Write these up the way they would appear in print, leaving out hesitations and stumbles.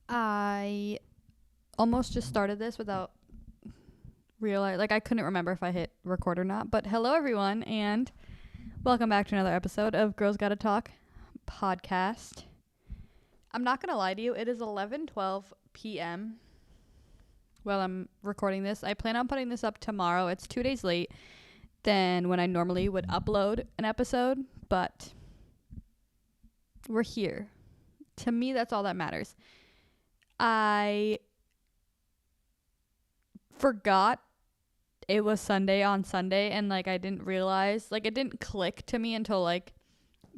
I almost just started this without realize I couldn't remember if I hit record or not. But hello everyone and welcome back to another episode of Girls Gotta Talk podcast. I'm not gonna lie to you, it is 11:12 p.m. while I'm recording this. I plan on putting this up tomorrow. It's 2 days late than when I normally would upload an episode, but we're here. To me, that's all that matters. I forgot it was Sunday on Sunday, and I didn't realize, it didn't click to me until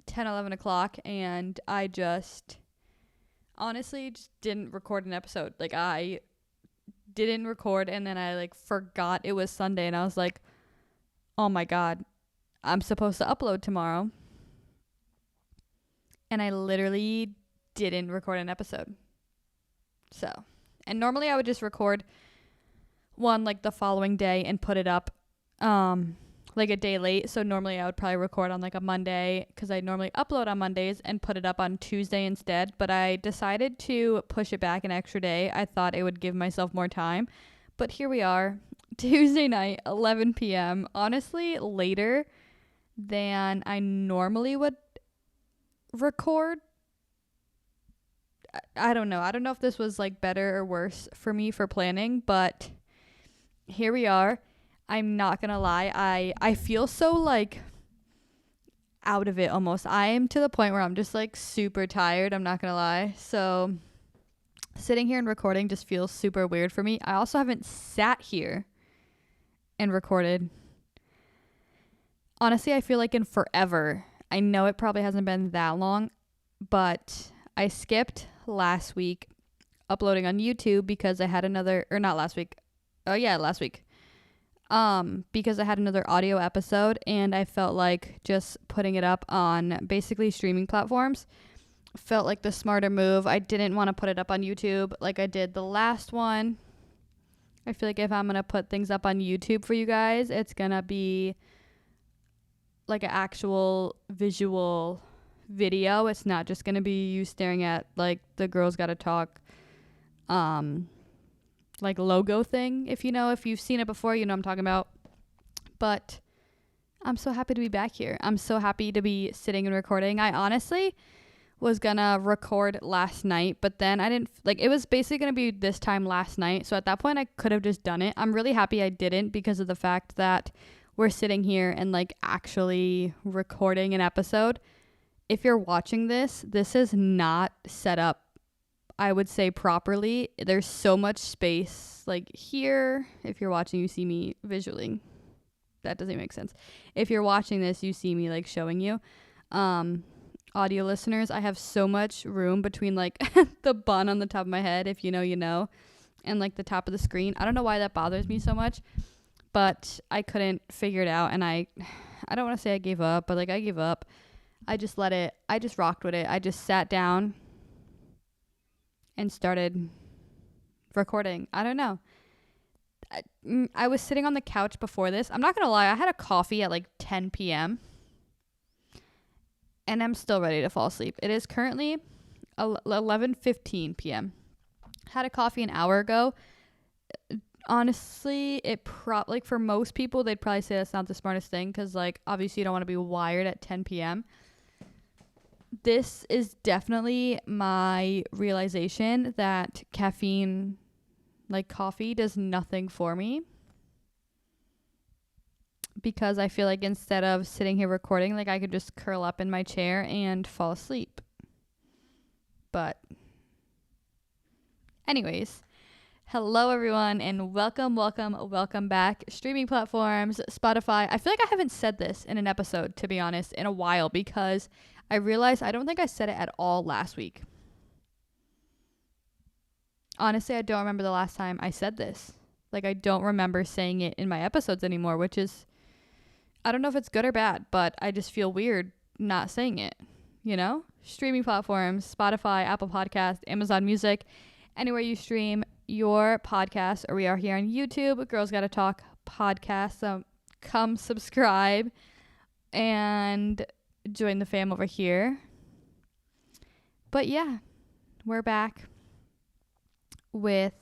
10, 11 o'clock, and I just honestly just didn't record an episode. I didn't record, and then I forgot it was Sunday, and I was like, oh my god, I'm supposed to upload tomorrow, and I literally didn't record an episode. So, and normally I would just record one the following day and put it up a day late. So normally I would probably record on a Monday, because I normally upload on Mondays, and put it up on Tuesday instead. But I decided to push it back an extra day. I thought it would give myself more time, but here we are, Tuesday night, 11 p.m. Honestly, later than I normally would record. I don't know. I don't know if this was better or worse for me for planning, but here we are. I'm not gonna lie. I feel so out of it almost. I am to the point where I'm just super tired. I'm not gonna lie. So sitting here and recording just feels super weird for me. I also haven't sat here and recorded. Honestly, I feel in forever. I know it probably hasn't been that long, but I skipped last week uploading on YouTube because I had another, or not last week. Oh yeah, last week. Because I had another audio episode, and I felt just putting it up on basically streaming platforms felt like the smarter move. I didn't want to put it up on YouTube like I did the last one. I feel if I'm going to put things up on YouTube for you guys, it's going to be an actual visual video. It's not just going to be you staring at the Girls Gotta Talk logo thing. If you've seen it before, you know what I'm talking about. But I'm so happy to be back here. I'm so happy to be sitting and recording. I honestly was gonna record last night, but then I didn't, it was basically gonna be this time last night. So at that point I could have just done it. I'm really happy I didn't, because of the fact that we're sitting here and actually recording an episode. If you're watching this is not set up, I would say, properly. There's so much space here. If you're watching, you see me visually. That doesn't make sense. If you're watching this, you see me showing you. Audio listeners, I have so much room between the bun on the top of my head, if you know, you know, and the top of the screen. I don't know why that bothers me so much, but I couldn't figure it out, and I don't want to say I gave up, but I gave up. I just rocked with it. I just sat down and started recording. I don't know. I was sitting on the couch before this. I'm not going to lie. I had a coffee at 10 p.m. and I'm still ready to fall asleep. It is currently 11:15 p.m. Had a coffee an hour ago. Honestly, it for most people, they'd probably say that's not the smartest thing, because obviously you don't want to be wired at 10 p.m. This is definitely my realization that caffeine, coffee, does nothing for me, because I feel instead of sitting here recording, I could just curl up in my chair and fall asleep. But anyways, hello everyone, and welcome back. Streaming platforms, Spotify. I feel I haven't said this in an episode, to be honest, in a while, because I realized I don't think I said it at all last week. Honestly, I don't remember the last time I said this. I don't remember saying it in my episodes anymore, which is, I don't know if it's good or bad, but I just feel weird not saying it, Streaming platforms, Spotify, Apple Podcasts, Amazon Music, anywhere you stream your podcast, or we are here on YouTube, Girls Gotta Talk podcast. So come subscribe and join the fam over here. But yeah, we're back. with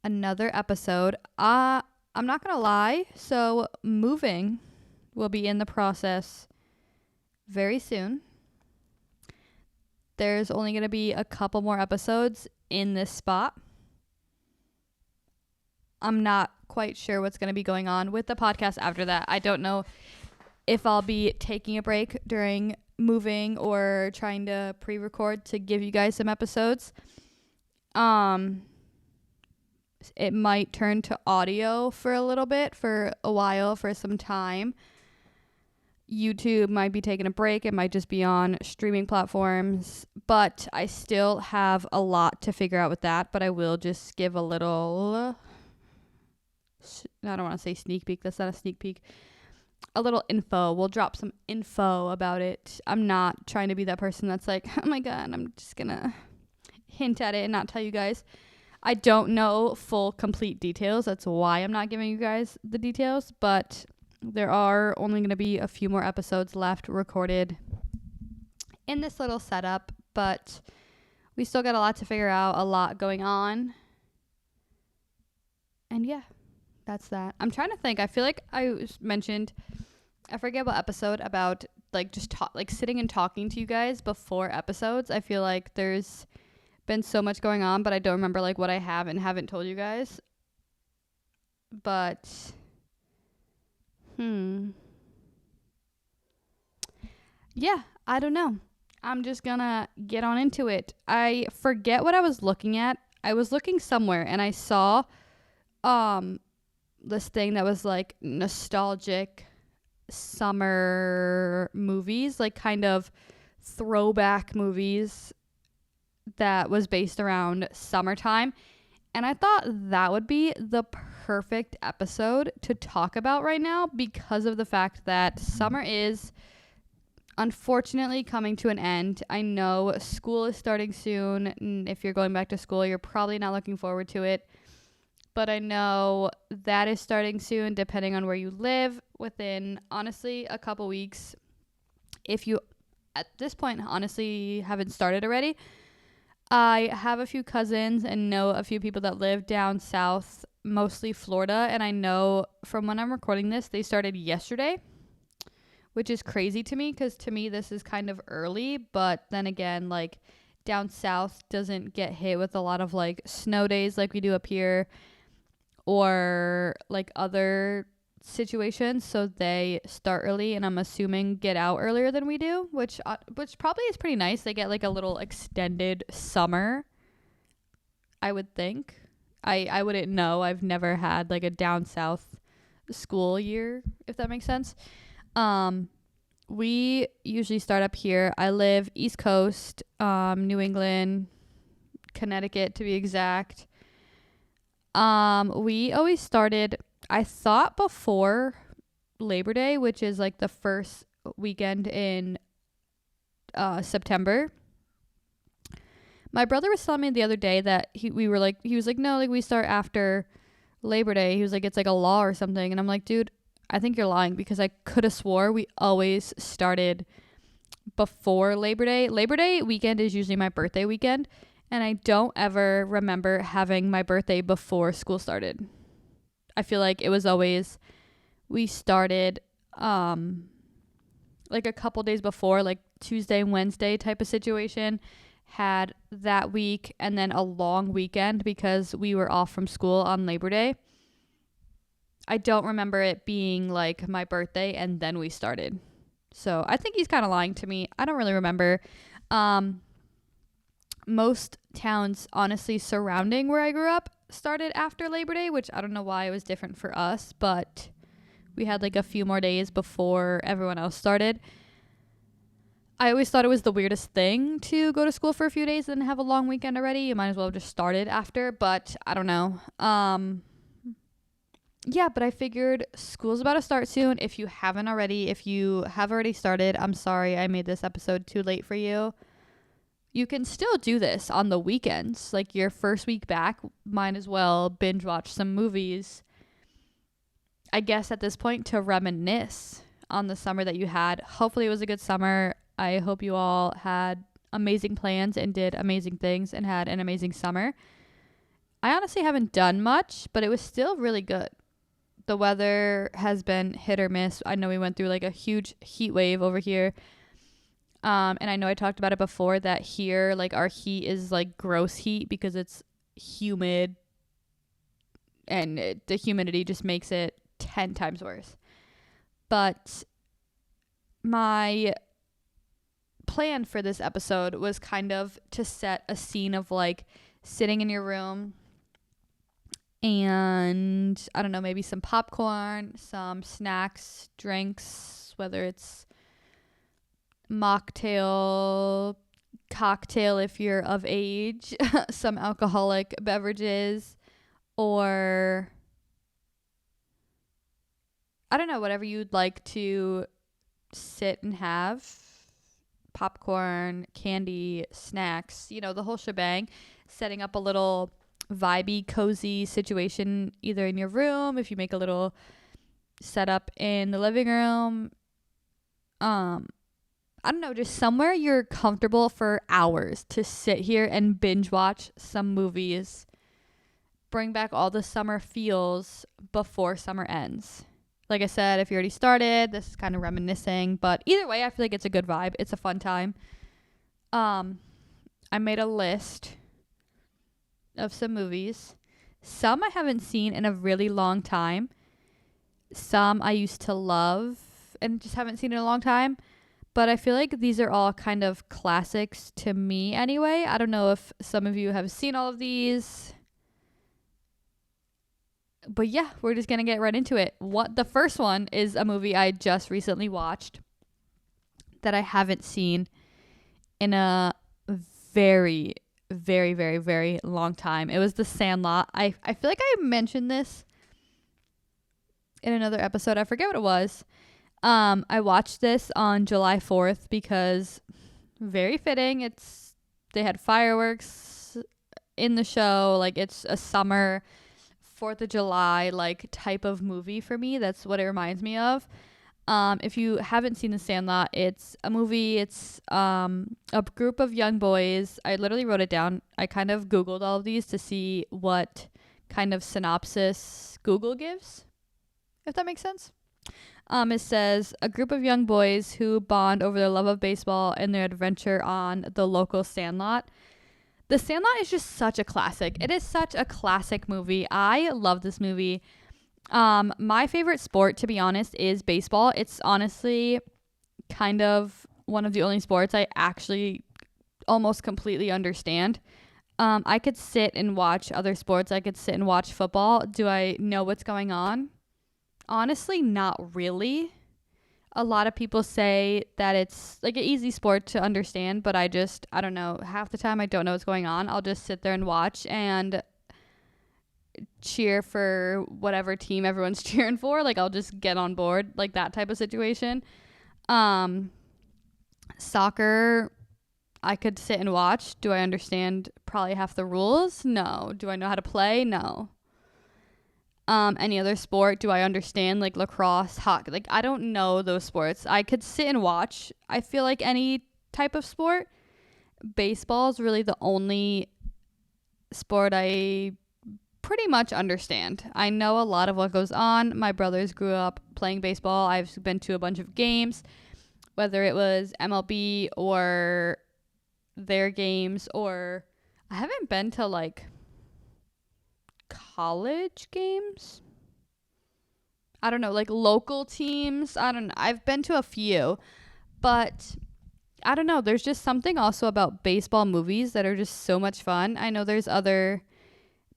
another episode. I'm not going to lie. So moving will be in the process very soon. There's only going to be a couple more episodes in this spot. I'm not quite sure what's going to be going on with the podcast after that. I don't know if I'll be taking a break during moving or trying to pre-record to give you guys some episodes. It might turn to audio for a little bit, for a while, for some time. YouTube might be taking a break. It might just be on streaming platforms, but I still have a lot to figure out with that. But I will just give a little, I don't want to say sneak peek. That's not a sneak peek. A little info. We'll drop some info about it. I'm not trying to be that person that's like, oh my God, I'm just going to hint at it and not tell you guys. I don't know full, complete details. That's why I'm not giving you guys the details, but there are only going to be a few more episodes left recorded in this little setup, but we still got a lot to figure out, a lot going on. And yeah, that's that. I'm trying to think. I feel like I mentioned, I forget what episode, about like just sitting and talking to you guys before episodes. I feel like there's been so much going on, but I don't remember like what I have and haven't told you guys. But yeah, I don't know. I'm just gonna get on into it. I forget what I was looking at. I was looking somewhere and I saw this thing that was like nostalgic summer movies, like kind of throwback movies that was based around summertime. And I thought that would be the perfect episode to talk about right now because of the fact that summer is unfortunately coming to an end. I know school is starting soon. And if you're going back to school, you're probably not looking forward to it. But I know that is starting soon, depending on where you live, within, honestly, a couple weeks. If you, at this point, honestly, haven't started already, I have a few cousins and know a few people that live down south, mostly Florida. And I know from when I'm recording this, they started yesterday, which is crazy to me because to me, this is kind of early. But then again, like down south doesn't get hit with a lot of like snow days like we do up here or like other situations, so they start early and I'm assuming get out earlier than we do, which probably is pretty nice. They get like a little extended summer, I would think. I wouldn't know. I've never had like a down south school year, if that makes sense. We usually start up here. I live East Coast, New England, Connecticut to be exact. We always started, I thought, before Labor Day, which is like the first weekend in September. My brother was telling me the other day that he was like, no, like we start after Labor Day. He was like, it's like a law or something. And I'm like, dude, I think you're lying because I could have swore we always started before Labor Day. Labor Day weekend is usually my birthday weekend. And I don't ever remember having my birthday before school started. I feel like it was always, we started like a couple days before, like Tuesday, Wednesday type of situation, had that week and then a long weekend because we were off from school on Labor Day. I don't remember it being like my birthday and then we started. So I think he's kind of lying to me. I don't really remember. Most towns, honestly, surrounding where I grew up started after Labor Day, which I don't know why it was different for us, but we had like a few more days before everyone else started. I always thought it was the weirdest thing to go to school for a few days and have a long weekend already. You might as well have just started after, but I don't know. Yeah, but I figured school's about to start soon. If you haven't already, if you have already started, I'm sorry I made this episode too late for you. You can still do this on the weekends. Like your first week back, might as well binge watch some movies. I guess at this point to reminisce on the summer that you had. Hopefully it was a good summer. I hope you all had amazing plans and did amazing things and had an amazing summer. I honestly haven't done much, but it was still really good. The weather has been hit or miss. I know we went through like a huge heat wave over here. And I know I talked about it before that here, like our heat is like gross heat because it's humid and the humidity just makes it 10 times worse. But my plan for this episode was kind of to set a scene of like sitting in your room and I don't know, maybe some popcorn, some snacks, drinks, whether it's mocktail, cocktail if you're of age, some alcoholic beverages, or I don't know, whatever you'd like to sit and have. Popcorn, candy, snacks, the whole shebang. Setting up a little vibey, cozy situation either in your room, if you make a little setup in the living room. I don't know, just somewhere you're comfortable for hours to sit here and binge watch some movies. Bring back all the summer feels before summer ends. Like I said, if you already started, this is kind of reminiscing. But either way, I feel like it's a good vibe. It's a fun time. I made a list of some movies. Some I haven't seen in a really long time. Some I used to love and just haven't seen in a long time. But I feel like these are all kind of classics to me anyway. I don't know if some of you have seen all of these. But yeah, we're just going to get right into it. The first one is a movie I just recently watched that I haven't seen in a very, very, very, very long time. It was The Sandlot. I feel like I mentioned this in another episode. I forget what it was. I watched this on July 4th because very fitting. They had fireworks in the show. Like it's a summer 4th of July like type of movie for me. That's what it reminds me of. If you haven't seen The Sandlot, it's a movie. It's a group of young boys. I literally wrote it down. I kind of Googled all of these to see what kind of synopsis Google gives, if that makes sense. It says a group of young boys who bond over their love of baseball and their adventure on the local sandlot. The Sandlot is just such a classic. It is such a classic movie. I love this movie. My favorite sport, to be honest, is baseball. It's honestly kind of one of the only sports I actually almost completely understand. I could sit and watch other sports. I could sit and watch football. Do I know what's going on? Honestly, not really. A lot of people say that it's like an easy sport to understand, but I don't know. Half the time I don't know what's going on. I'll just sit there and watch and cheer for whatever team everyone's cheering for. Like I'll just get on board, like that type of situation. Soccer, I could sit and watch. Do I understand probably half the rules? No. Do I know how to play? No. Any other sport, do I understand like lacrosse, hockey? Like I don't know those sports. I could sit and watch. I feel like any type of sport. Baseball is really the only sport I pretty much understand. I know a lot of what goes on. My brothers grew up playing baseball. I've been to a bunch of games, whether it was MLB or their games, or I haven't been to like college games. I don't know, like local teams. I don't know. I've been to a few, but I don't know. There's just something also about baseball movies that are just so much fun. I know there's other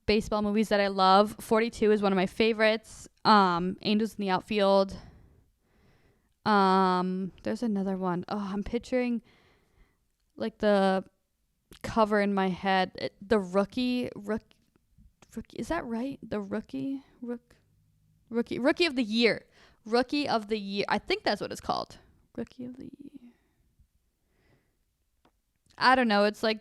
baseball movies that I love. 42 is one of my favorites. Angels in the Outfield. There's another one. Oh, I'm picturing like the cover in my head. The Rookie, is that right? The Rookie of the Year. Rookie of the Year. I think that's what it's called. Rookie of the Year. I don't know. It's like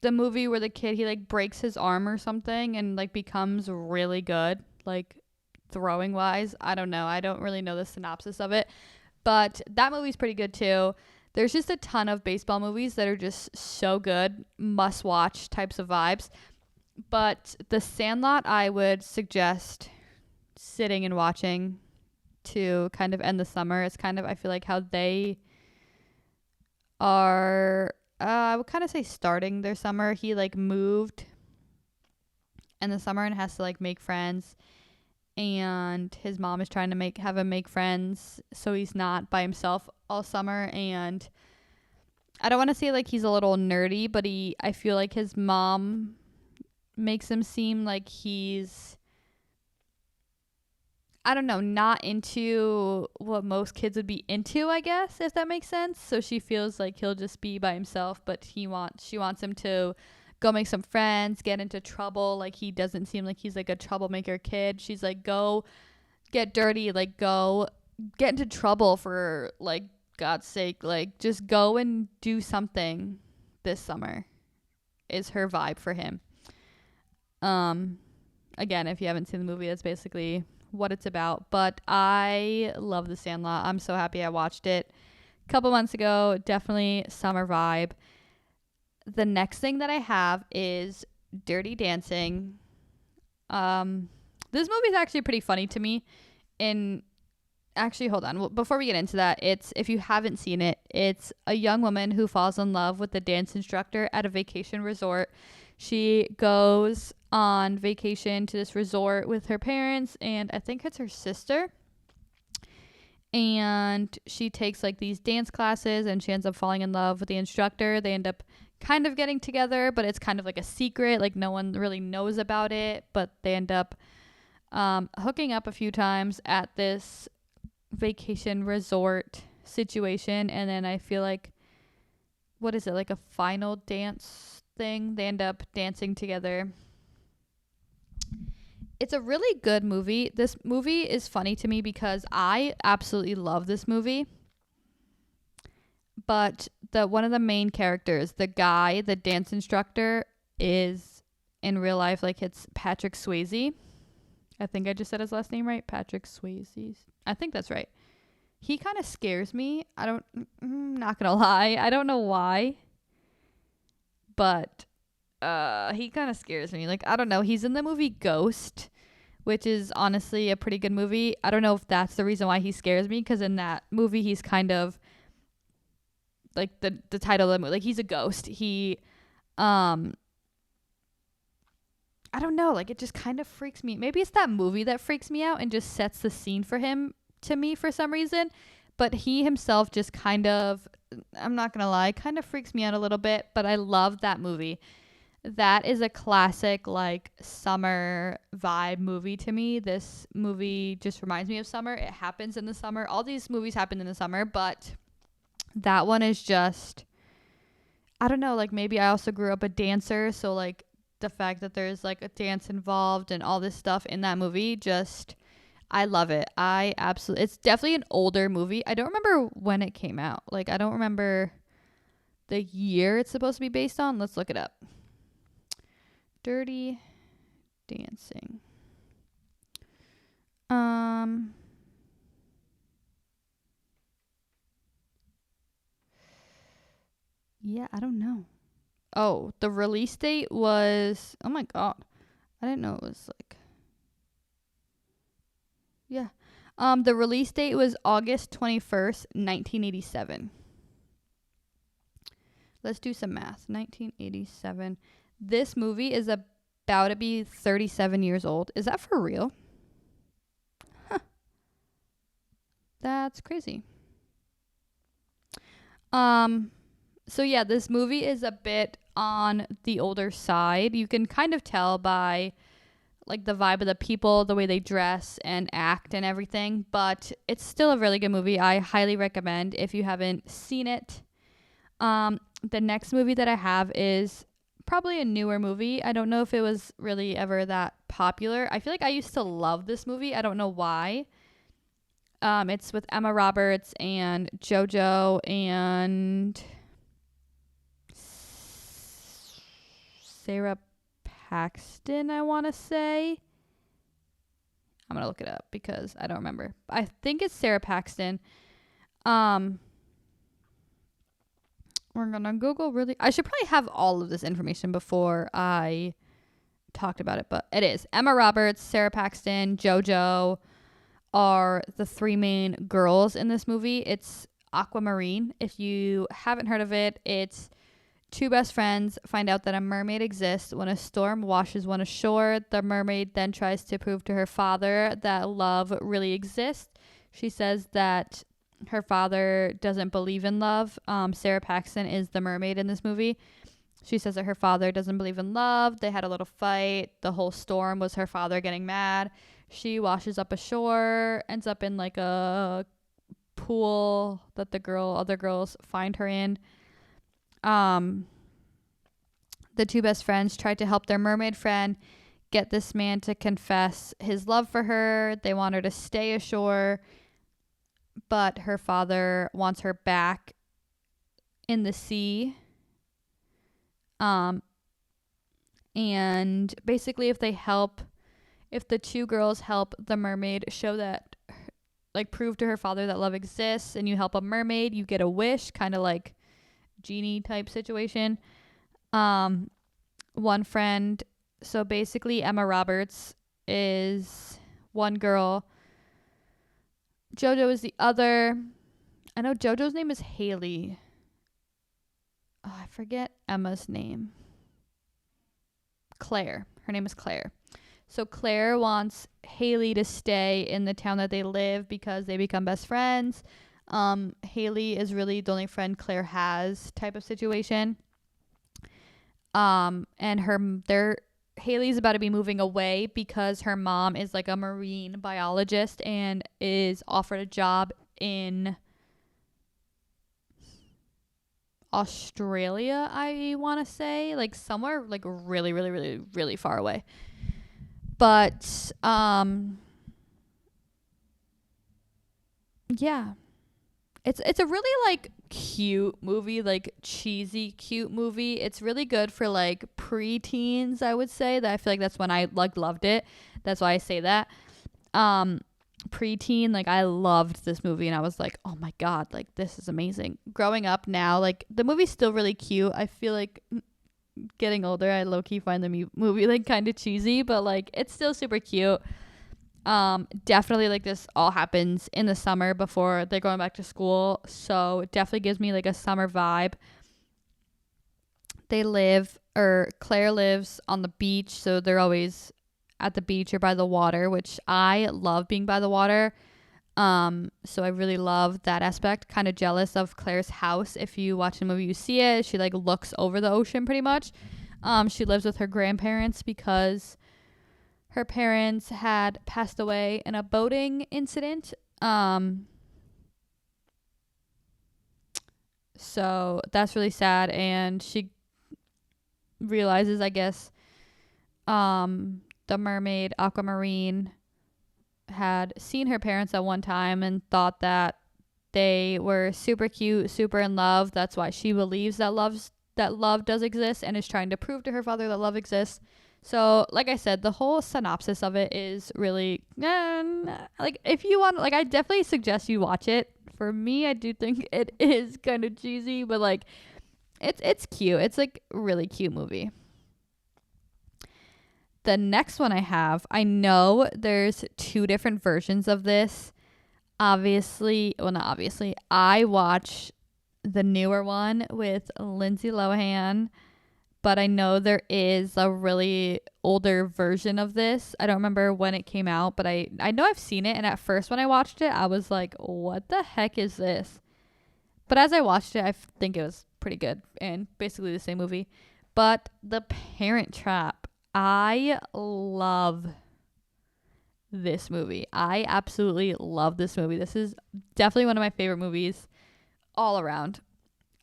the movie where the kid, he like breaks his arm or something and like becomes really good, like throwing wise. I don't know. I don't really know the synopsis of it, but that movie's pretty good too. There's just a ton of baseball movies that are just so good, must watch types of vibes. But The Sandlot, I would suggest sitting and watching to kind of end the summer. It's kind of, I feel like, how they are, I would kind of say starting their summer. He like moved in the summer and has to like make friends. And his mom is trying to have him make friends so he's not by himself all summer. And I don't want to say like he's a little nerdy, but I feel like his mom makes him seem like he's, I don't know, not into what most kids would be into, I guess, if that makes sense. So she feels like he'll just be by himself, but she wants him to go make some friends, get into trouble. Like, he doesn't seem like he's like a troublemaker kid. She's like, go get dirty, like go get into trouble for like God's sake, like just go and do something this summer is her vibe for him. Again, if you haven't seen the movie, that's basically what it's about. But I love The Sandlot. I'm so happy I watched it a couple months ago. Definitely summer vibe. The next thing that I have is Dirty Dancing. This movie is actually pretty funny to me. And actually, hold on. Well, before we get into that, if you haven't seen it, it's a young woman who falls in love with the dance instructor at a vacation resort. She goes on vacation to this resort with her parents, and I think it's her sister. And she takes like these dance classes, and she ends up falling in love with the instructor. They end up kind of getting together, but it's kind of like a secret. Like, no one really knows about it, but they end up hooking up a few times at this vacation resort situation. And then I feel like, what is it, like a final dance thing? They end up dancing together. It's a really good movie. This movie is funny to me because I absolutely love this movie. But one of the main characters, the guy, the dance instructor, is in real life, like, it's Patrick Swayze. I think I just said his last name right. Patrick Swayze. I think that's right. He kind of scares me. I'm not gonna lie. I don't know why. But he kind of scares me. Like, I don't know. He's in the movie Ghost, which is honestly a pretty good movie. I don't know if that's the reason why he scares me, because in that movie he's kind of like the title of the movie, like, he's a ghost. He I don't know, like, it just kind of freaks me. Maybe it's that movie that freaks me out and just sets the scene for him to me for some reason. But he himself just kind of, I'm not going to lie, kind of freaks me out a little bit. But I love that movie. That is a classic, like, summer vibe movie to me. This movie just reminds me of summer. It happens in the summer. All these movies happen in the summer, but that one is just, I don't know, like, maybe I also grew up a dancer. So, like, the fact that there's like a dance involved and all this stuff in that movie, just, I love it. It's definitely an older movie. I don't remember when it came out. Like, I don't remember the year it's supposed to be based on. Let's look it up. Dirty Dancing. Yeah, I don't know. Oh, the release date was, oh my God, I didn't know it was like, yeah. The release date was August 21st, 1987. Let's do some math. 1987. This movie is about to be 37 years old. Is that for real? Huh. That's crazy. So yeah, this movie is a bit on the older side. You can kind of tell by like the vibe of the people, the way they dress and act and everything, but it's still a really good movie. I highly recommend if you haven't seen it. The next movie that I have is probably a newer movie. I don't know if it was really ever that popular. I feel like I used to love this movie. I don't know why. It's with Emma Roberts and JoJo and Sarah Paxton, I want to say. I'm going to look it up because I don't remember. I think it's Sarah Paxton. We're going to Google really. I should probably have all of this information before I talked about it, but it is. Emma Roberts, Sarah Paxton, JoJo are the three main girls in this movie. It's Aquamarine. If you haven't heard of it, it's two best friends find out that a mermaid exists. When a storm washes one ashore, the mermaid then tries to prove to her father that love really exists. She says that her father doesn't believe in love. Sarah Paxton is the mermaid in this movie. She says that her father doesn't believe in love. They had a little fight. The whole storm was her father getting mad. She washes up ashore, ends up in like a pool that other girls find her in. The two best friends tried to help their mermaid friend get this man to confess his love for her. They want her to stay ashore, but her father wants her back in the sea. And basically if the two girls help the mermaid show that, like, prove to her father that love exists, and you help a mermaid, you get a wish, kind of like genie type situation. One friend, so basically Emma Roberts is one girl, JoJo is the other. I know JoJo's name is Haley. Oh, I forget Emma's name. Claire. Her name is Claire. So Claire wants Haley to stay in the town that they live because they become best friends. Haley is really the only friend Claire has type of situation. And Haley's about to be moving away because her mom is like a marine biologist and is offered a job in Australia, I want to say, like somewhere like really, really, really, really far away. But yeah, it's a really like cute movie, like cheesy cute movie. It's really good for like preteens, I would say. That I feel like that's when I like loved it. That's why I say that. Preteen, like I loved this movie and I was like, oh my god, like this is amazing. Growing up now, like the movie's still really cute. I feel like getting older, I low-key find the movie like kind of cheesy, but like it's still super cute. Definitely like this all happens in the summer before they're going back to school, so it definitely gives me like a summer vibe. Claire lives on the beach, so they're always at the beach or by the water, which I love being by the water. So I really love that aspect. Kind of jealous of Claire's house. If you watch the movie, you see it. She like looks over the ocean pretty much. She lives with her grandparents because her parents had passed away in a boating incident. So that's really sad. And she realizes, I guess, the mermaid, Aquamarine, had seen her parents at one time and thought that they were super cute, super in love. That's why she believes that love does exist and is trying to prove to her father that love exists. So, like I said, the whole synopsis of it is really, like, if you want, like, I definitely suggest you watch it. For me, I do think it is kind of cheesy, but, like, it's cute. It's, like, a really cute movie. The next one I know there's two different versions of this. Not obviously. I watch the newer one with Lindsay Lohan, but I know there is a really older version of this. I don't remember when it came out, but I know I've seen it, and at first when I watched it, I was like, what the heck is this? But as I watched it, I think it was pretty good and basically the same movie. But The Parent Trap, I love this movie. I absolutely love this movie. This is definitely one of my favorite movies all around.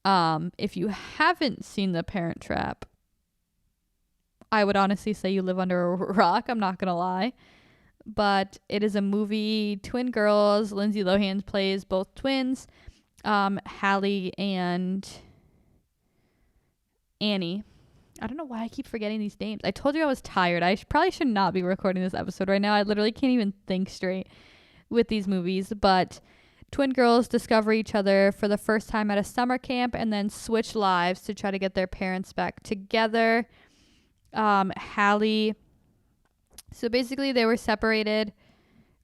If you haven't seen The Parent Trap, I would honestly say you live under a rock. I'm not gonna lie. But it is a movie, twin girls. Lindsay Lohan plays both twins, Hallie and Annie. I don't know why I keep forgetting these names. I told you I was tired. I probably should not be recording this episode right now. I literally can't even think straight with these movies. But twin girls discover each other for the first time at a summer camp and then switch lives to try to get their parents back together. Hallie So basically they were separated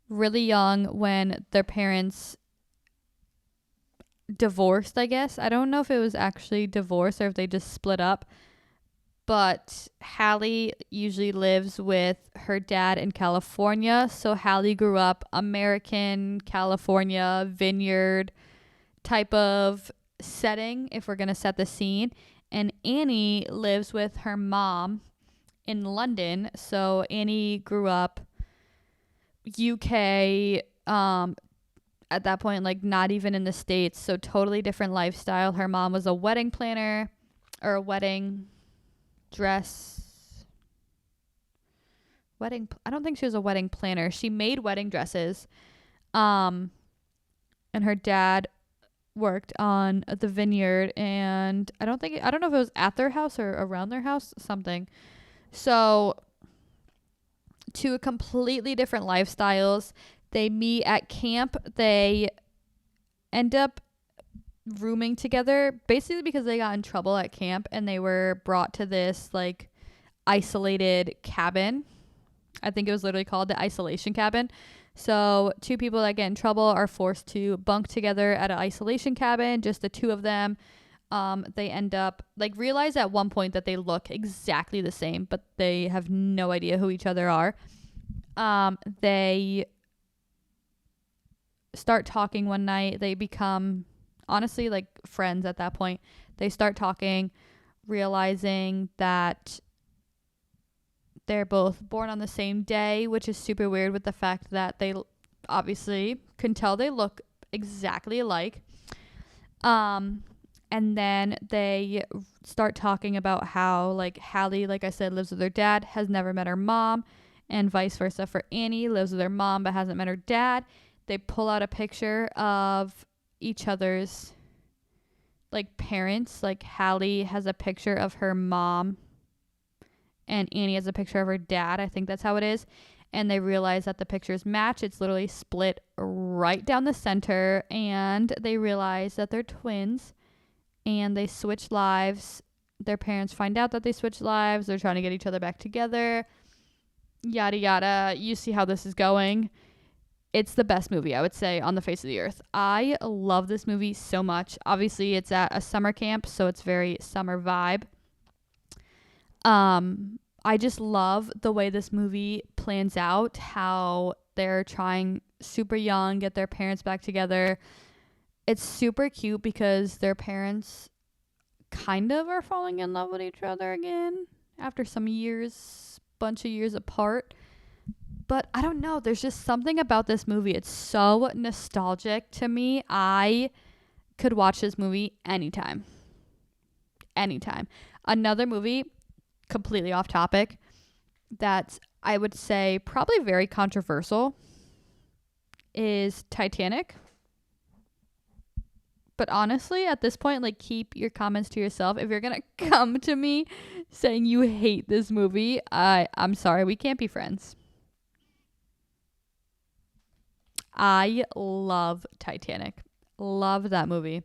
really young when their parents divorced, I guess. I don't know if it was actually divorce or if they just split up. But Hallie usually lives with her dad in California. So Hallie grew up American, California, vineyard type of setting, if we're going to set the scene. And Annie lives with her mom in London. So Annie grew up UK, at that point, like not even in the States. So totally different lifestyle. Her mom was a wedding planner or a wedding dress. I don't think she was a wedding planner. She made wedding dresses. And her dad worked on the vineyard, and I don't know if it was at their house or around their house, something. So two completely different lifestyles. They meet at camp. They end up rooming together basically because they got in trouble at camp and they were brought to this like isolated cabin. I think it was literally called the isolation cabin. So two people that get in trouble are forced to bunk together at an isolation cabin, just the two of them. They end up like realize at one point that they look exactly the same, but they have no idea who each other are. They start talking one night. They become honestly like friends at that point. They start talking, realizing that they're both born on the same day, which is super weird with the fact that they obviously can tell they look exactly alike. And then they start talking about how like Hallie, like I said, lives with her dad, has never met her mom, and vice versa for Annie, lives with her mom but hasn't met her dad. They pull out a picture of each other's like parents. Like Hallie has a picture of her mom and Annie has a picture of her dad. I think that's how it is. And they realize that the pictures match. It's literally split right down the center. And they realize that they're twins. And they switch lives. Their parents find out that they switch lives. They're trying to get each other back together. Yada, yada. You see how this is going. It's the best movie, I would say, on the face of the earth. I love this movie so much. Obviously, it's at a summer camp, so it's very summer vibe. I just love the way this movie plans out, how they're trying super young, get their parents back together. It's super cute because their parents kind of are falling in love with each other again after some years, bunch of years apart. But I don't know, there's just something about this movie. It's so nostalgic to me. I could watch this movie anytime. Anytime. Another movie, completely off topic, that I would say probably very controversial is Titanic. But honestly, at this point, like, keep your comments to yourself. If you're gonna come to me saying you hate this movie, I'm sorry, we can't be friends. I love Titanic. Love that movie.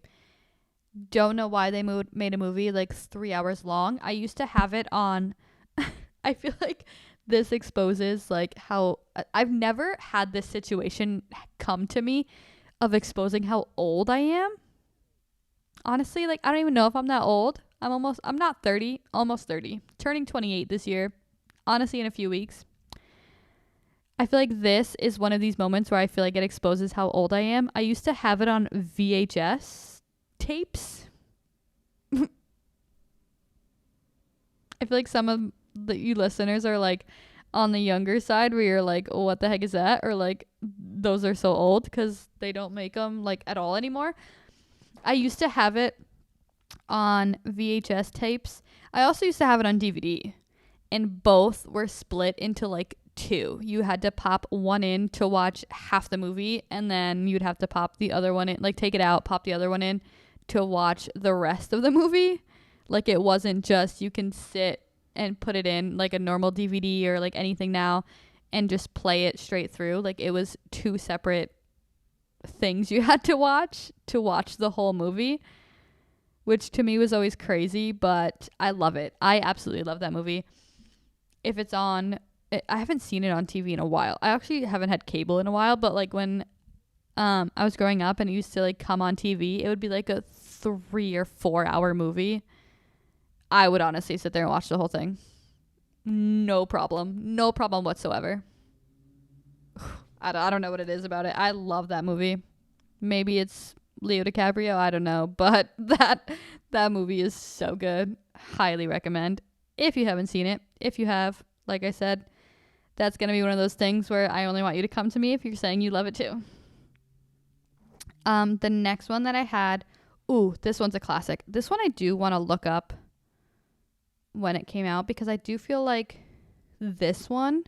Don't know why they made a movie like 3 hours long. I used to have it on. I feel like this exposes like how I've never had this situation come to me of exposing how old I am. Honestly, like I don't even know if I'm that old. I'm not 30, almost 30. Turning 28 this year. Honestly, in a few weeks. I feel like this is one of these moments where I feel like it exposes how old I am. I used to have it on VHS tapes. I feel like some of you listeners are like on the younger side where you're like, oh, what the heck is that? Or like, those are so old because they don't make them like at all anymore. I used to have it on VHS tapes. I also used to have it on DVD. And both were split into like two. You had to pop one in to watch half the movie, and then you'd have to pop the other one in, like take it out, pop the other one in to watch the rest of the movie. Like it wasn't just you can sit and put it in like a normal DVD or like anything now and just play it straight through. Like it was two separate things you had to watch the whole movie, which to me was always crazy, but I love it. I absolutely love that movie. If I haven't seen it on TV in a while. I actually haven't had cable in a while, but like when I was growing up and it used to like come on TV, it would be like a 3 or 4 hour movie. I would honestly sit there and watch the whole thing. No problem. No problem whatsoever. I don't know what it is about it. I love that movie. Maybe it's Leo DiCaprio. I don't know. But that movie is so good. Highly recommend. If you haven't seen it. If you have, like I said, that's going to be one of those things where I only want you to come to me if you're saying you love it too. The next one that I had. Ooh, this one's a classic. This one I do want to look up when it came out because I do feel like this one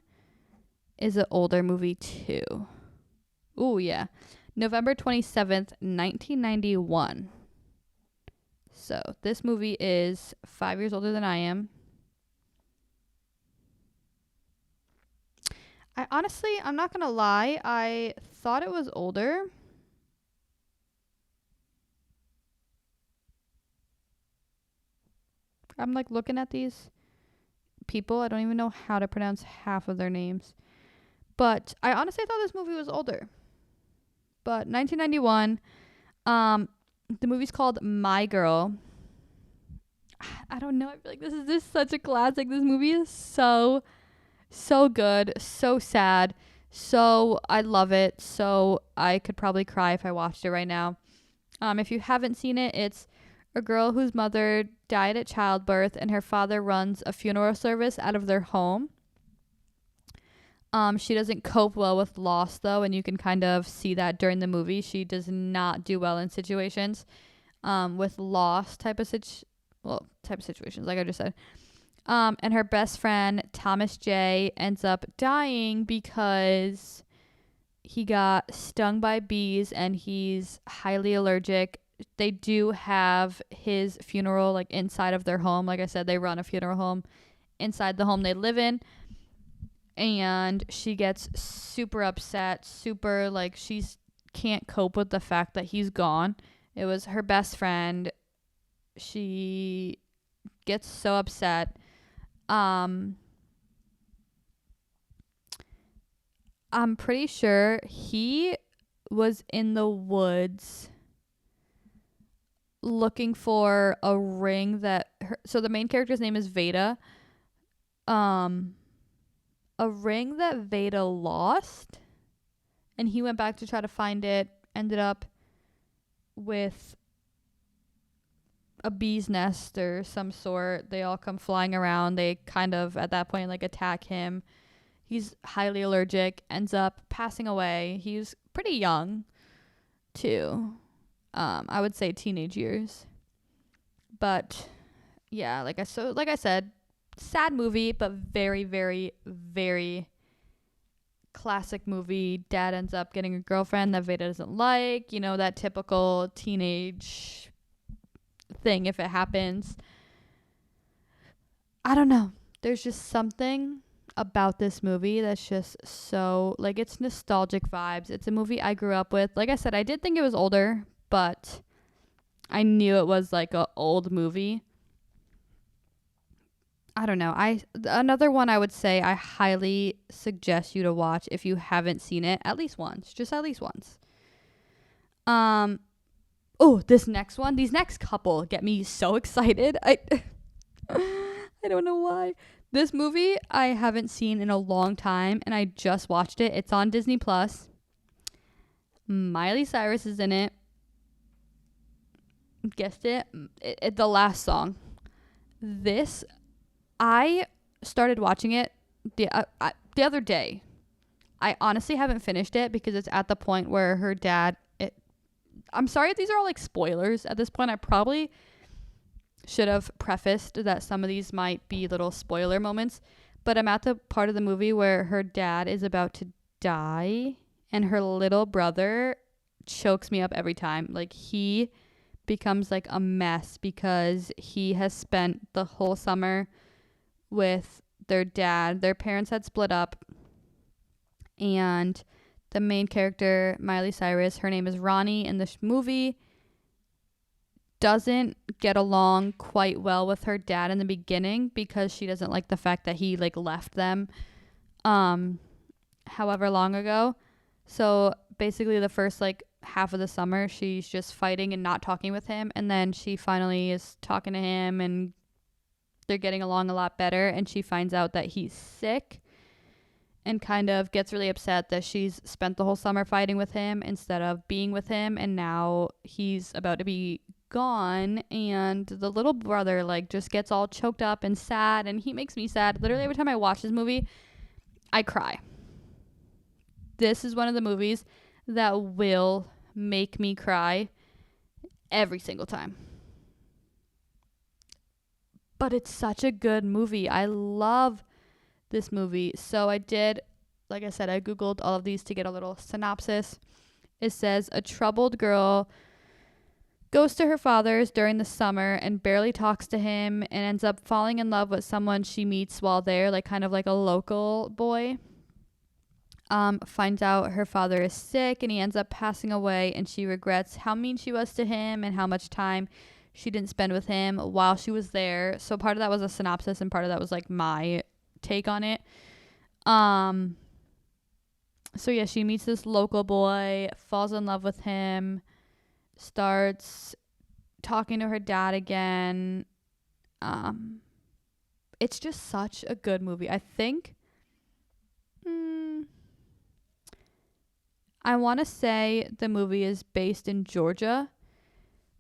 is an older movie too. Ooh, yeah. November 27th, 1991. So this movie is 5 years older than I am. I'm not going to lie. I thought it was older. I'm like looking at these people. I don't even know how to pronounce half of their names. But I honestly thought this movie was older. But 1991, the movie's called My Girl. I don't know. I feel like this is just such a classic. This movie is so good, so sad. So I love it. So I could probably cry if I watched it right now. If you haven't seen it, it's a girl whose mother died at childbirth and her father runs a funeral service out of their home. She doesn't cope well with loss though, and you can kind of see that during the movie. She does not do well in situations with loss type of situations, like I just said. And her best friend, Thomas J., ends up dying because he got stung by bees and he's highly allergic. They do have his funeral like inside of their home. Like I said, they run a funeral home inside the home they live in. And she gets super upset, super like she can't cope with the fact that he's gone. It was her best friend. She gets so upset. I'm pretty sure he was in the woods looking for a ring that so the main character's name is Veda. A ring that Veda lost, and he went back to try to find it, ended up with a bee's nest or some sort. They all come flying around. They kind of at that point like attack him. He's highly allergic, ends up passing away. He's pretty young too. I would say teenage years. But yeah, like I said, sad movie, but very, very, very classic movie. Dad ends up getting a girlfriend that Veda doesn't like. You know, that typical teenage thing if it happens. I don't know. There's just something about this movie that's just so, like, it's nostalgic vibes. It's a movie I grew up with. Like I said, I did think it was older, but I knew it was like a old movie. I don't know. Another one I would say I highly suggest you to watch if you haven't seen it at least once. Just at least once. This next one, these next couple get me so excited. I don't know why. This movie I haven't seen in a long time and I just watched it. It's on Disney Plus. Miley Cyrus is in it. Guessed it. The last song. I started watching it the other day. I honestly haven't finished it because it's at the point where her dad... I'm sorry if these are all like spoilers. At this point, I probably should have prefaced that some of these might be little spoiler moments. But I'm at the part of the movie where her dad is about to die and her little brother chokes me up every time. Like, he becomes like a mess because he has spent the whole summer with their dad. Their parents had split up, and the main character, Miley Cyrus, her name is Ronnie in this movie, doesn't get along quite well with her dad in the beginning because she doesn't like the fact that he like left them. um however long ago. So basically the first like half of the summer she's just fighting and not talking with him, and then she finally is talking to him and they're getting along a lot better, and she finds out that he's sick and kind of gets really upset that she's spent the whole summer fighting with him instead of being with him, and now he's about to be gone, and the little brother like just gets all choked up and sad, and he makes me sad. Literally every time I watch this movie I cry. This is one of the movies that will make me cry every single time. But it's such a good movie. I love this movie. So I did, like I said, I Googled all of these to get a little synopsis. It says a troubled girl goes to her father's during the summer and barely talks to him and ends up falling in love with someone she meets while there, like kind of like a local boy. Finds out her father is sick and he ends up passing away, and she regrets how mean she was to him and how much time she didn't spend with him while she was there. So part of that was a synopsis and part of that was like my take on it. So yeah, she meets this local boy, falls in love with him, starts talking to her dad again. It's just such a good movie. I think I want to say the movie is based in Georgia,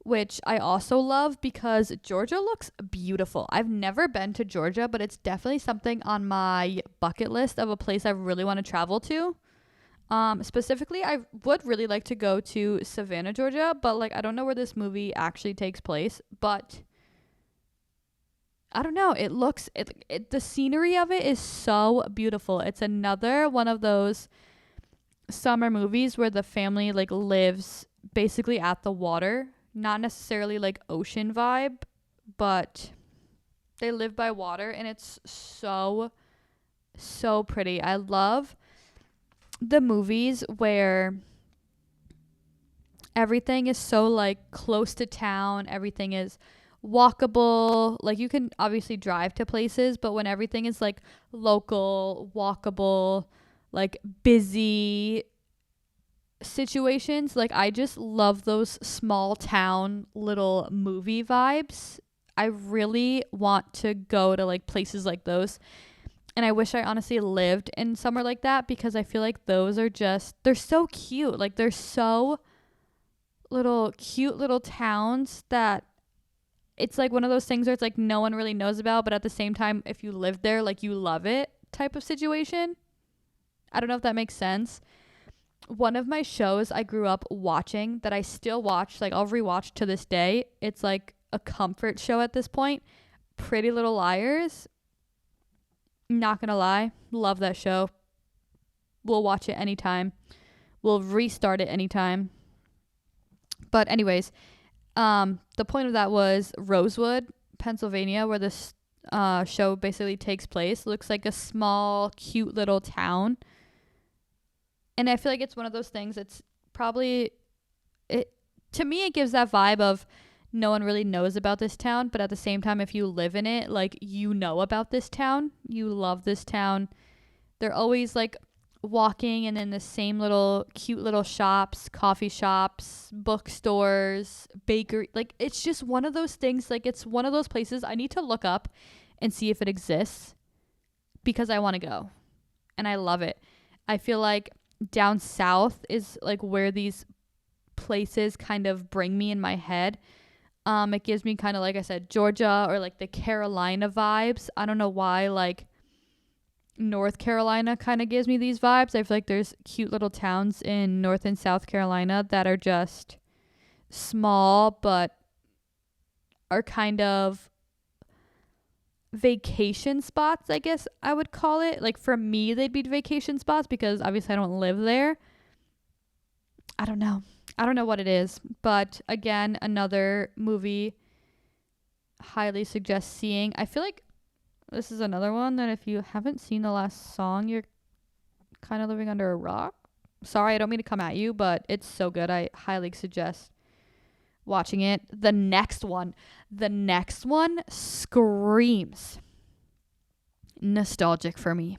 which I also love because Georgia looks beautiful. I've never been to Georgia, but it's definitely something on my bucket list of a place I really want to travel to. Specifically, I would really like to go to Savannah, Georgia, but like I don't know where this movie actually takes place, but I don't know. It looks the scenery of it is so beautiful. It's another one of those summer movies where the family like lives basically at the water, not necessarily like ocean vibe, but they live by water, and it's so pretty. I love the movies where everything is so like close to town, everything is walkable. Like you can obviously drive to places, but when everything is like local, walkable, like busy situations, like I just love those small town little movie vibes. I really want to go to like places like those, and I wish I honestly lived in somewhere like that, because I feel like those are just, they're so cute. Like they're so cute little towns that it's like one of those things where it's like no one really knows about, but at the same time if you live there, like you love it type of situation. I don't know if that makes sense. One of my shows I grew up watching that I still watch, like I'll rewatch to this day, it's like a comfort show at this point, Pretty Little Liars. Not gonna lie, love that show. We'll watch it anytime. We'll restart it anytime. But anyways, the point of that was Rosewood, Pennsylvania, where this show basically takes place. Looks like a small, cute little town. And I feel like it's one of those things, it's probably, to me, it gives that vibe of no one really knows about this town, but at the same time, if you live in it, like you know about this town, you love this town. They're always like walking and in the same little cute little shops, coffee shops, bookstores, bakery. Like it's just one of those things, like it's one of those places I need to look up and see if it exists, because I want to go and I love it. I feel like down south is like where these places kind of bring me in my head. It gives me kind of, like I said, Georgia or like the Carolina vibes. I don't know why, like North Carolina kind of gives me these vibes. I feel like there's cute little towns in North and South Carolina that are just small but are kind of vacation spots, I guess I would call it. Like for me, they'd be vacation spots because obviously I don't live there. I don't know what it is, but again, another movie highly suggest seeing. I feel like this is another one that if you haven't seen the last song, you're kind of living under a rock. Sorry, I don't mean to come at you, but it's so good. I highly suggest watching it. The next one screams nostalgic for me.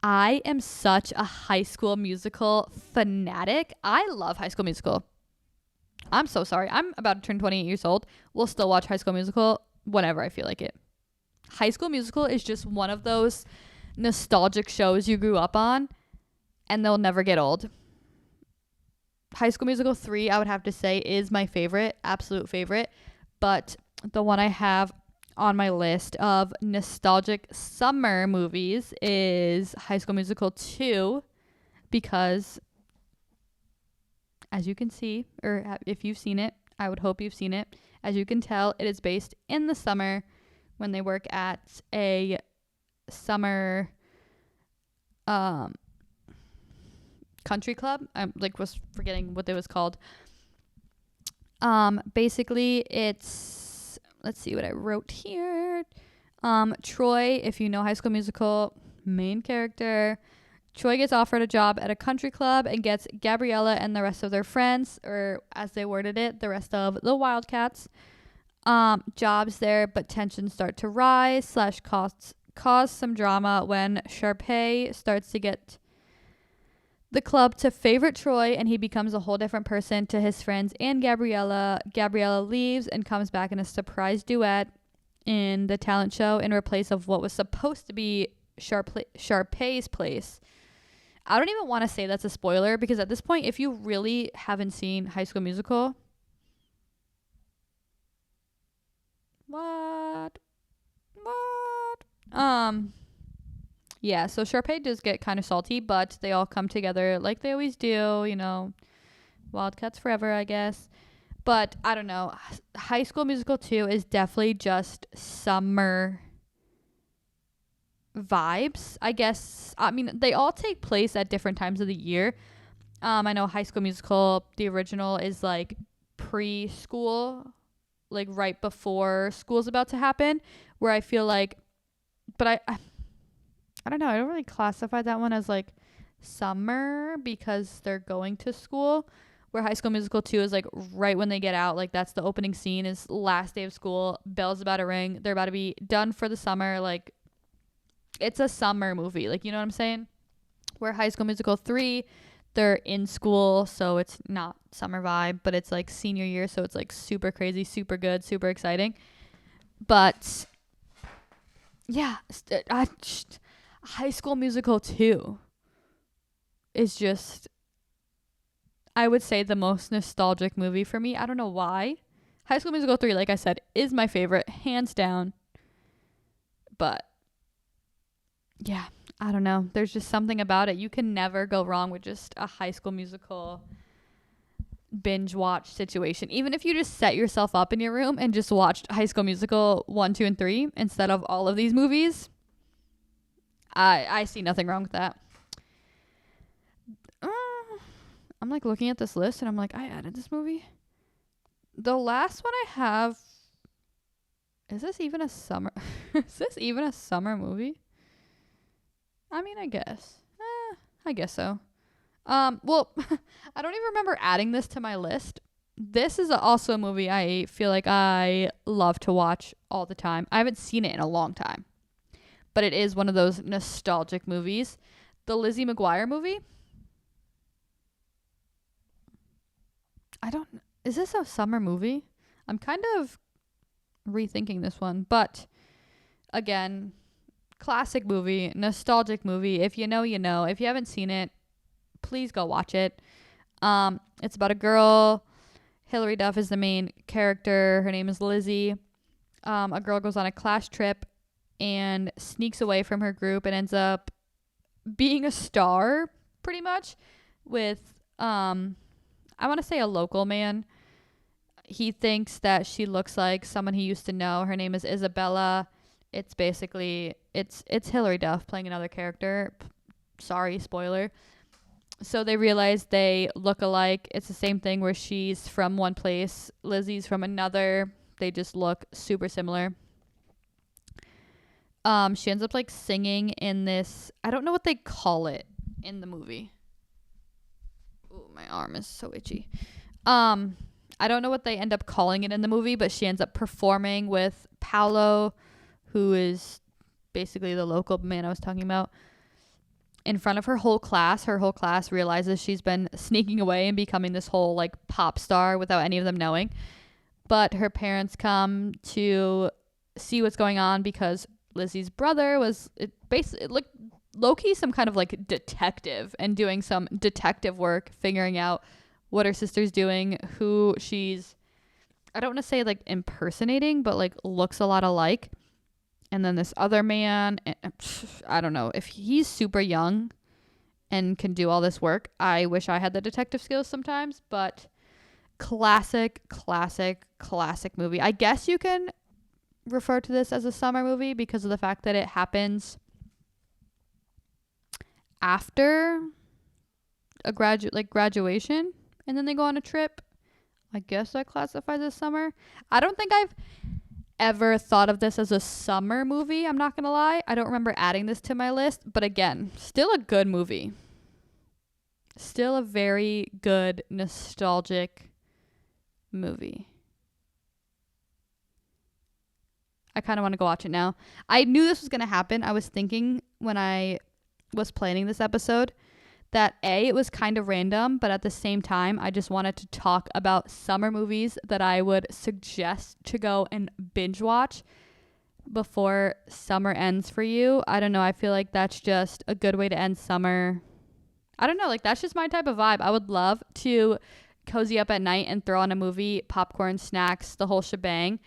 I am such a High School Musical fanatic. I love High School Musical. I'm so sorry. I'm about to turn 28 years old. We'll still watch High School Musical whenever I feel like it. High School Musical is just one of those nostalgic shows you grew up on, and they'll never get old. High School Musical 3, I would have to say, is my favorite, absolute favorite. But the one I have on my list of nostalgic summer movies is High School Musical 2, because as you can see, or if you've seen it, I would hope you've seen it. As you can tell, it is based in the summer when they work at a summer country club. I was forgetting what it was called. Basically it's, let's see what I wrote here. Troy, if you know High School Musical, main character. Troy gets offered a job at a country club and gets Gabriella and the rest of their friends, or as they worded it, the rest of the Wildcats, jobs there, but tensions start to rise / cause some drama when Sharpay starts to get the club to favorite Troy, and he becomes a whole different person to his friends and Gabriella. Gabriella leaves and comes back in a surprise duet in the talent show in replace of what was supposed to be Sharpay's place. I don't even want to say that's a spoiler, because at this point, if you really haven't seen High School Musical, what? Yeah, so Sharpay does get kind of salty, but they all come together like they always do, Wildcats forever, I guess. But I don't know. High School Musical 2 is definitely just summer vibes, I guess. I mean, they all take place at different times of the year. I know High School Musical, the original, is like preschool, like right before school's about to happen, where I feel like, but I don't know, I don't really classify that one as like summer because they're going to school, where High School Musical 2 is like right when they get out. Like that's the opening scene, is last day of school, bell's about to ring, they're about to be done for the summer. Like it's a summer movie, like, you know what I'm saying? Where High School Musical 3, they're in school, so it's not summer vibe, but it's like senior year, so it's like super crazy, super good, super exciting. But yeah, High School Musical 2 is just, I would say, the most nostalgic movie for me. I don't know why. High School Musical 3, like I said, is my favorite, hands down. But yeah, I don't know. There's just something about it. You can never go wrong with just a High School Musical binge watch situation. Even if you just set yourself up in your room and just watched High School Musical 1, 2, and 3 instead of all of these movies, I see nothing wrong with that. I'm like looking at this list and I'm like, I added this movie. The last one I have, is this even a summer? Is this even a summer movie? I mean, I guess. I guess so. Well, I don't even remember adding this to my list. This is also a movie I feel like I love to watch all the time. I haven't seen it in a long time, but it is one of those nostalgic movies. The Lizzie McGuire movie. Is this a summer movie? I'm kind of rethinking this one, but again, classic movie, nostalgic movie. If you know, you know. If you haven't seen it, please go watch it. It's about a girl. Hilary Duff is the main character. Her name is Lizzie. A girl goes on a class trip and sneaks away from her group and ends up being a star, pretty much, with I want to say a local man. He thinks that she looks like someone he used to know. Her name is Isabella. It's basically it's Hilary Duff playing another character. Sorry, spoiler. So they realize they look alike. It's the same thing where she's from one place, Lizzie's from another. They just look super similar. She ends up like singing in this, I don't know what they call it in the movie. Ooh, my arm is so itchy. I don't know what they end up calling it in the movie, but she ends up performing with Paolo, who is basically the local man I was talking about. in front of her whole class. Her whole class realizes she's been sneaking away and becoming this whole like pop star without any of them knowing. But her parents come to see what's going on because Lizzie's brother was basically like low-key some kind of like detective and doing some detective work, figuring out what her sister's doing, who she's, I don't want to say like impersonating, but like looks a lot alike. And then this other man, I don't know if he's super young and can do all this work. I wish I had the detective skills sometimes, but classic movie. I guess you can refer to this as a summer movie because of the fact that it happens after a graduation, and then they go on a trip. I guess that classifies as summer. I don't think I've ever thought of this as a summer movie. I'm not gonna lie. I don't remember adding this to my list, but again, still a good movie. Still a very good nostalgic movie. I kind of want to go watch it now. I knew this was going to happen. I was thinking when I was planning this episode that it was kind of random, but at the same time, I just wanted to talk about summer movies that I would suggest to go and binge watch before summer ends for you. I don't know. I feel like that's just a good way to end summer. I don't know. Like, that's just my type of vibe. I would love to cozy up at night and throw on a movie, popcorn, snacks, the whole shebang.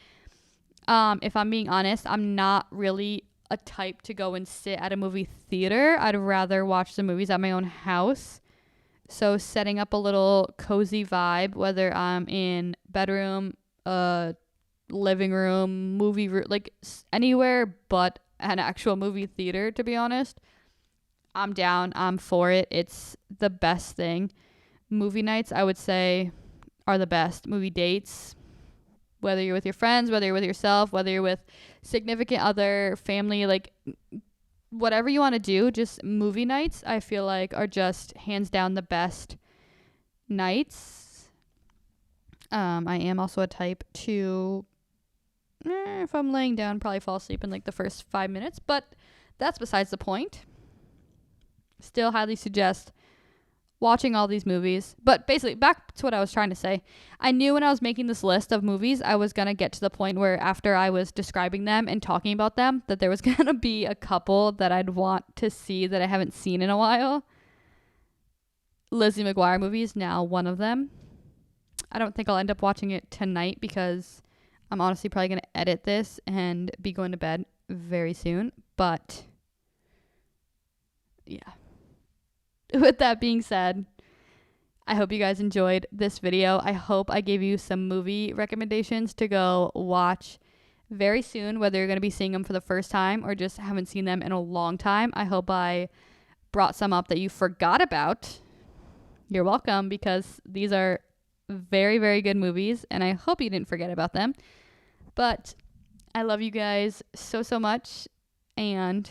If I'm being honest, I'm not really a type to go and sit at a movie theater. I'd rather watch the movies at my own house. So setting up a little cozy vibe, whether I'm in bedroom, living room, movie room, like anywhere but an actual movie theater, to be honest, I'm down. I'm for it. It's the best thing. Movie nights, I would say, are the best. Movie dates, whether you're with your friends, whether you're with yourself, whether you're with significant other, family, like whatever you want to do, just movie nights, I feel like, are just hands down the best nights. I am also a type to, if I'm laying down, probably fall asleep in like the first 5 minutes, but that's besides the point. Still highly suggest watching all these movies. But basically, back to what I was trying to say. I knew when I was making this list of movies, I was going to get to the point where after I was describing them and talking about them, that there was going to be a couple that I'd want to see that I haven't seen in a while. Lizzie McGuire movies, now one of them. I don't think I'll end up watching it tonight because I'm honestly probably going to edit this and be going to bed very soon. But yeah. With that being said, I hope you guys enjoyed this video. I hope I gave you some movie recommendations to go watch very soon, whether you're going to be seeing them for the first time or just haven't seen them in a long time. I hope I brought some up that you forgot about. You're welcome, because these are very, very good movies, and I hope you didn't forget about them. But I love you guys so, so much, and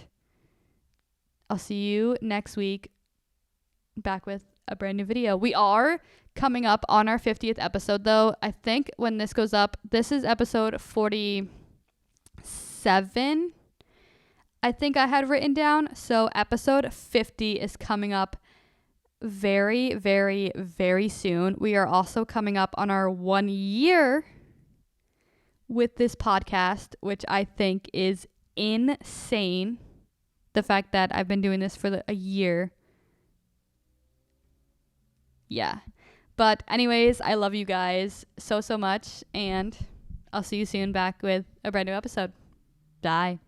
I'll see you next week back with a brand new video. We are coming up on our 50th episode, though. I think when this goes up, this is episode 47, I think I had written down. So episode 50 is coming up very, very, very soon. We are also coming up on our 1 year with this podcast, which I think is insane. The fact that I've been doing this for a year. Yeah. But anyways, I love you guys so, so much, and I'll see you soon back with a brand new episode. Bye.